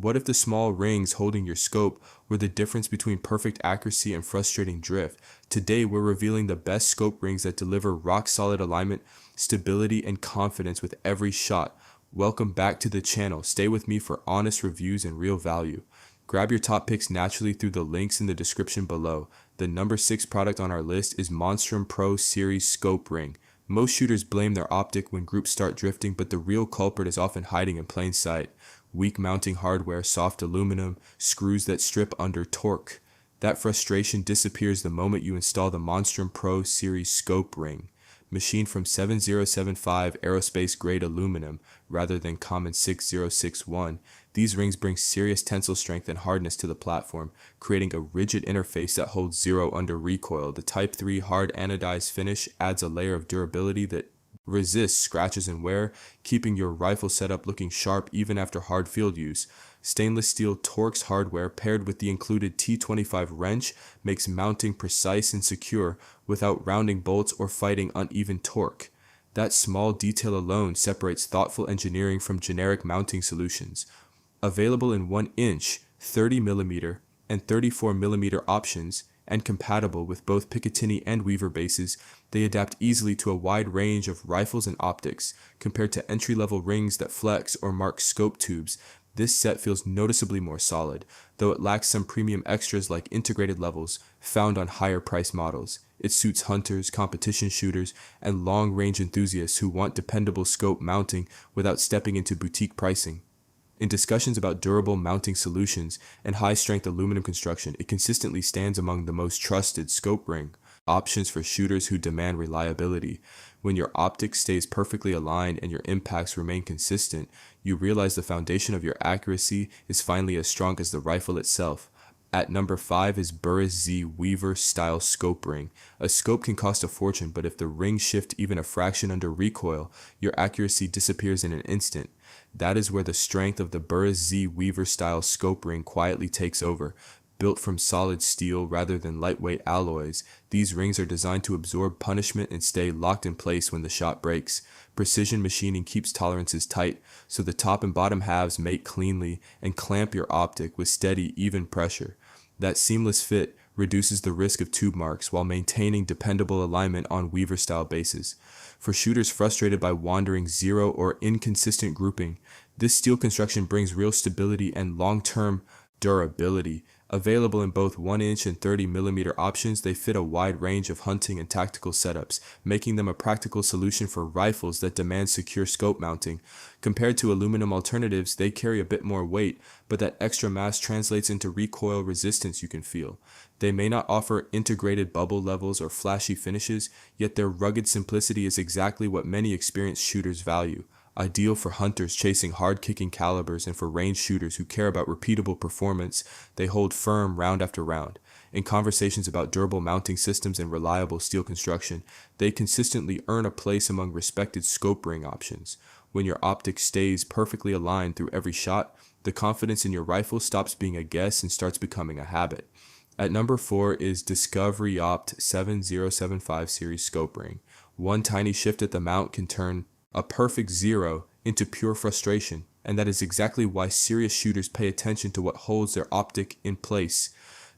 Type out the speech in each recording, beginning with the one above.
what if the small rings holding your scope were the difference between perfect accuracy and frustrating drift? Today, we're revealing the best scope rings that deliver rock-solid alignment, stability, and confidence with every shot. Welcome back to the channel. Stay with me for honest reviews and real value. Grab your top picks naturally through the links in the description below. The number 6 product on our list is Monstrum Pro Series Scope Ring. Most shooters blame their optic when groups start drifting, but the real culprit is often hiding in plain sight. Weak mounting hardware, soft aluminum, screws that strip under torque. That frustration disappears the moment you install the Monstrum Pro Series Scope Ring. Machined from 7075 aerospace grade aluminum rather than common 6061, these rings bring serious tensile strength and hardness to the platform, creating a rigid interface that holds zero under recoil. The Type 3 hard anodized finish adds a layer of durability that resists scratches and wear, keeping your rifle setup looking sharp even after hard field use. Stainless steel Torx hardware paired with the included T25 wrench makes mounting precise and secure without rounding bolts or fighting uneven torque. That small detail alone separates thoughtful engineering from generic mounting solutions. Available in 1-inch, 30mm, and 34mm options, and compatible with both Picatinny and Weaver bases, they adapt easily to a wide range of rifles and optics. Compared to entry-level rings that flex or mark scope tubes, this set feels noticeably more solid, though it lacks some premium extras like integrated levels found on higher price models. It suits hunters, competition shooters, and long-range enthusiasts who want dependable scope mounting without stepping into boutique pricing. In discussions about durable mounting solutions and high-strength aluminum construction, it consistently stands among the most trusted scope ring options for shooters who demand reliability. When your optics stays perfectly aligned and your impacts remain consistent, you realize the foundation of your accuracy is finally as strong as the rifle itself. At number 5 is BURRIS Z Weaver Style Scope Ring. A scope can cost a fortune, but if the rings shift even a fraction under recoil, your accuracy disappears in an instant. That is where the strength of the BURRIS Z Weaver Style Scope Ring quietly takes over. Built from solid steel rather than lightweight alloys, these rings are designed to absorb punishment and stay locked in place when the shot breaks. Precision machining keeps tolerances tight, so the top and bottom halves mate cleanly and clamp your optic with steady, even pressure. That seamless fit reduces the risk of tube marks while maintaining dependable alignment on Weaver-style bases. For shooters frustrated by wandering zero or inconsistent grouping, this steel construction brings real stability and long-term durability. Available in both 1-inch and 30mm options, they fit a wide range of hunting and tactical setups, making them a practical solution for rifles that demand secure scope mounting. Compared to aluminum alternatives, they carry a bit more weight, but that extra mass translates into recoil resistance you can feel. They may not offer integrated bubble levels or flashy finishes, yet their rugged simplicity is exactly what many experienced shooters value. Ideal for hunters chasing hard-kicking calibers and for range shooters who care about repeatable performance, they hold firm round after round. In conversations about durable mounting systems and reliable steel construction, they consistently earn a place among respected scope ring options. When your optic stays perfectly aligned through every shot, the confidence in your rifle stops being a guess and starts becoming a habit. At number 4 is DISCOVERYOPT 7075 series scope ring. One tiny shift at the mount can turn a perfect zero into pure frustration, and that is exactly why serious shooters pay attention to what holds their optic in place.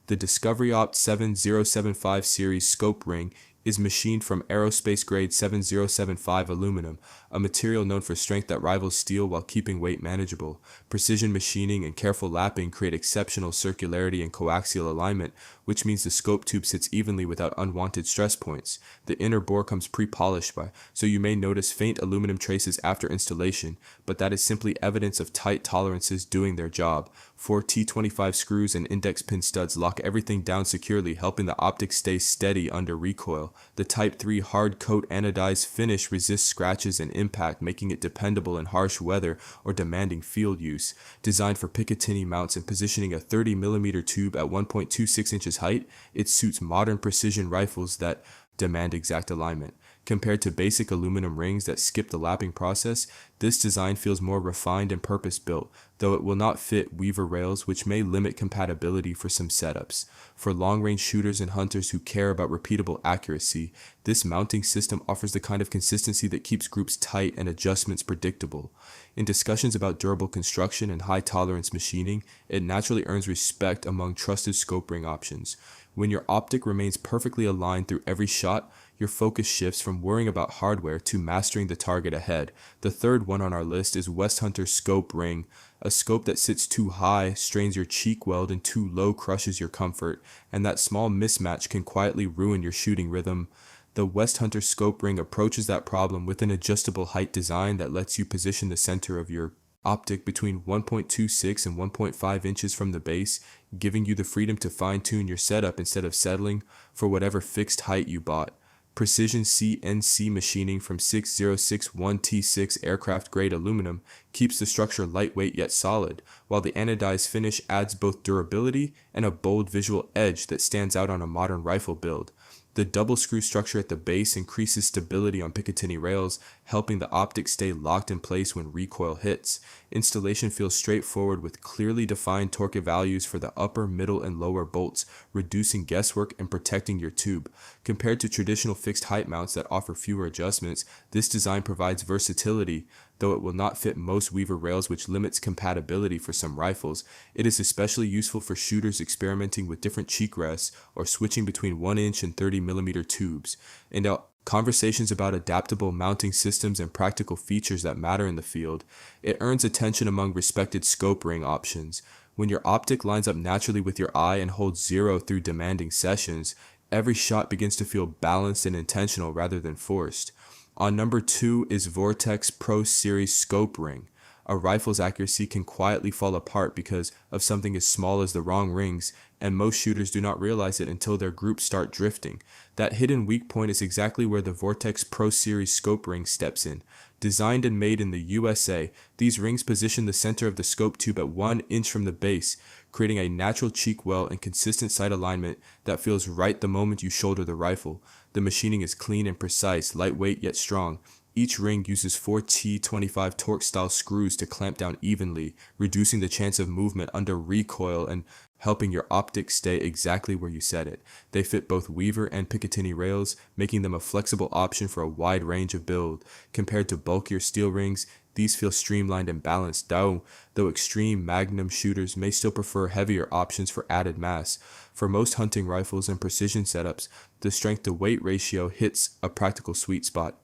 The DISCOVERYOPT 7075 series scope ring is machined from aerospace grade 7075 aluminum, a material known for strength that rivals steel while keeping weight manageable. Precision machining and careful lapping create exceptional circularity and coaxial alignment, which means the scope tube sits evenly without unwanted stress points. The inner bore comes pre-polished so you may notice faint aluminum traces after installation, but that is simply evidence of tight tolerances doing their job. 4 T25 screws and index pin studs lock everything down securely, helping the optic stay steady under recoil. The Type 3 hard coat anodized finish resists scratches and impact, making it dependable in harsh weather or demanding field use. Designed for Picatinny mounts and positioning a 30mm tube at 1.26 inches height, it suits modern precision rifles that demand exact alignment. Compared to basic aluminum rings that skip the lapping process, this design feels more refined and purpose-built, though it will not fit weaver rails, which may limit compatibility for some setups. For long-range shooters and hunters who care about repeatable accuracy, this mounting system offers the kind of consistency that keeps groups tight and adjustments predictable. In discussions about durable construction and high-tolerance machining, it naturally earns respect among trusted scope ring options. When your optic remains perfectly aligned through every shot, your focus shifts from worrying about hardware to mastering the target ahead. The third one on our list is WestHunter Scope Ring. A scope that sits too high strains your cheek weld and too low crushes your comfort, and that small mismatch can quietly ruin your shooting rhythm. The WestHunter Scope Ring approaches that problem with an adjustable height design that lets you position the center of your optic between 1.26 and 1.5 inches from the base, giving you the freedom to fine-tune your setup instead of settling for whatever fixed height you bought. Precision CNC machining from 6061T6 aircraft-grade aluminum keeps the structure lightweight yet solid, while the anodized finish adds both durability and a bold visual edge that stands out on a modern rifle build. The double screw structure at the base increases stability on Picatinny rails, helping the optic stay locked in place when recoil hits. Installation feels straightforward with clearly defined torque values for the upper, middle, and lower bolts, reducing guesswork and protecting your tube. Compared to traditional fixed height mounts that offer fewer adjustments, this design provides versatility. Though it will not fit most weaver rails, which limits compatibility for some rifles, it is especially useful for shooters experimenting with different cheek rests or switching between 1-inch and 30mm tubes. And now, conversations about adaptable mounting systems and practical features that matter in the field, it earns attention among respected scope ring options. When your optic lines up naturally with your eye and holds zero through demanding sessions, every shot begins to feel balanced and intentional rather than forced. On number 2 is Vortex Pro Series Scope Ring. A rifle's accuracy can quietly fall apart because of something as small as the wrong rings, and most shooters do not realize it until their groups start drifting. That hidden weak point is exactly where the Vortex Pro Series Scope Ring steps in. Designed and made in the USA, these rings position the center of the scope tube at 1 inch from the base, creating a natural cheek well and consistent sight alignment that feels right the moment you shoulder the rifle. The machining is clean and precise, lightweight yet strong. Each ring uses 4T25 torque-style screws to clamp down evenly, reducing the chance of movement under recoil and helping your optic stay exactly where you set it. They fit both weaver and Picatinny rails, making them a flexible option for a wide range of build. Compared to bulkier steel rings, these feel streamlined and balanced, though extreme magnum shooters may still prefer heavier options for added mass. For most hunting rifles and precision setups, the strength-to-weight ratio hits a practical sweet spot.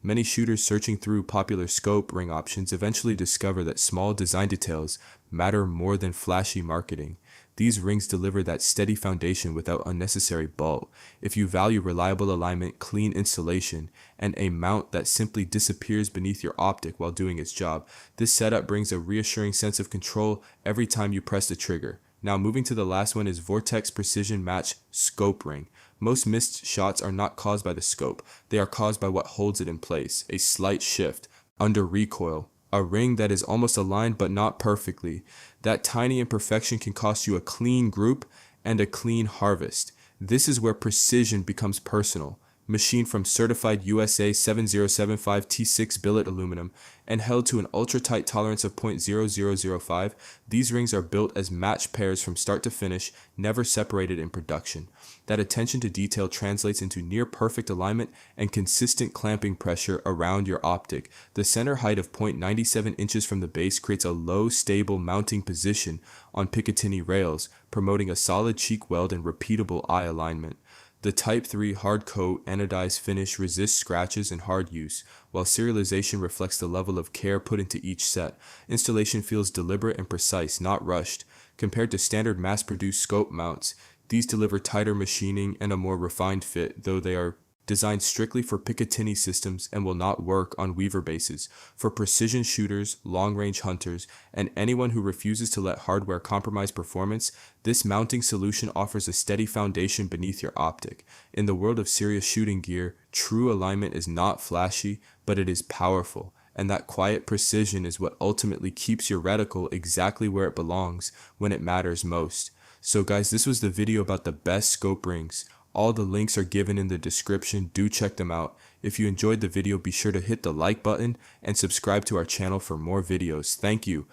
Many shooters searching through popular scope ring options eventually discover that small design details matter more than flashy marketing. These rings deliver that steady foundation without unnecessary bulk. If you value reliable alignment, clean installation, and a mount that simply disappears beneath your optic while doing its job, this setup brings a reassuring sense of control every time you press the trigger. Now moving to the last one is Vortex Precision Match Scope Ring. Most missed shots are not caused by the scope, they are caused by what holds it in place, a slight shift, under recoil, a ring that is almost aligned but not perfectly. That tiny imperfection can cost you a clean group and a clean harvest. This is where precision becomes personal. Machined from certified USA 7075 T6 billet aluminum and held to an ultra-tight tolerance of 0.0005, these rings are built as match pairs from start to finish, never separated in production. That attention to detail translates into near-perfect alignment and consistent clamping pressure around your optic. The center height of 0.97 inches from the base creates a low, stable mounting position on Picatinny rails, promoting a solid cheek weld and repeatable eye alignment. The Type 3 hard coat anodized finish resists scratches and hard use, while serialization reflects the level of care put into each set. Installation feels deliberate and precise, not rushed. Compared to standard mass-produced scope mounts, these deliver tighter machining and a more refined fit, though they are designed strictly for Picatinny systems and will not work on weaver bases. For precision shooters, long-range hunters, and anyone who refuses to let hardware compromise performance, this mounting solution offers a steady foundation beneath your optic. In the world of serious shooting gear, true alignment is not flashy, but it is powerful. And that quiet precision is what ultimately keeps your reticle exactly where it belongs when it matters most. So guys, this was the video about the best scope rings. All the links are given in the description. Do check them out. If you enjoyed the video, be sure to hit the like button and subscribe to our channel for more videos. Thank you.